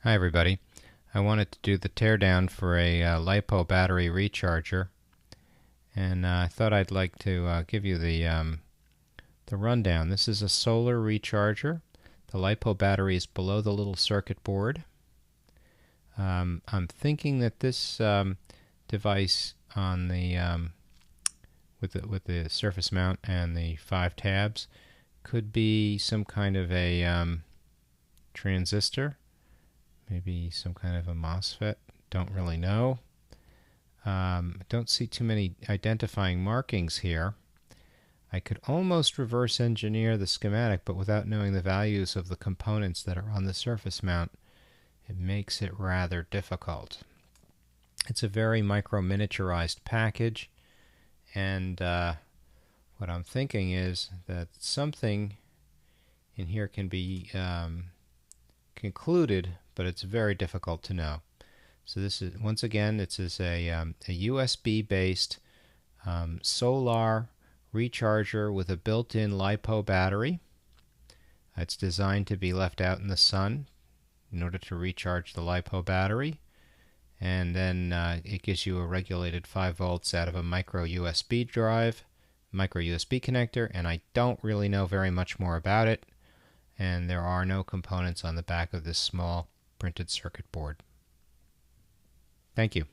Hi everybody. I wanted to do the teardown for a LiPo battery recharger, and I thought I'd like to give you the rundown. This is a solar recharger. The LiPo battery is below the little circuit board. I'm thinking that this device on the with the surface mount and the 5 tabs could be some kind of a transistor. Maybe some kind of a MOSFET. Don't really know. Don't see too many identifying markings here. I could almost reverse engineer the schematic, but without knowing the values of the components that are on the surface mount, it makes it rather difficult. It's a very micro-miniaturized package, and what I'm thinking is that something in here can be concluded, but it's very difficult to know. So this is, once again, this is a USB-based solar recharger with a built-in LiPo battery. It's designed to be left out in the sun in order to recharge the LiPo battery, and then it gives you a regulated 5 volts out of a micro USB drive, micro USB connector, and I don't really know very much more about it, and there are no components on the back of this small printed circuit board. Thank you.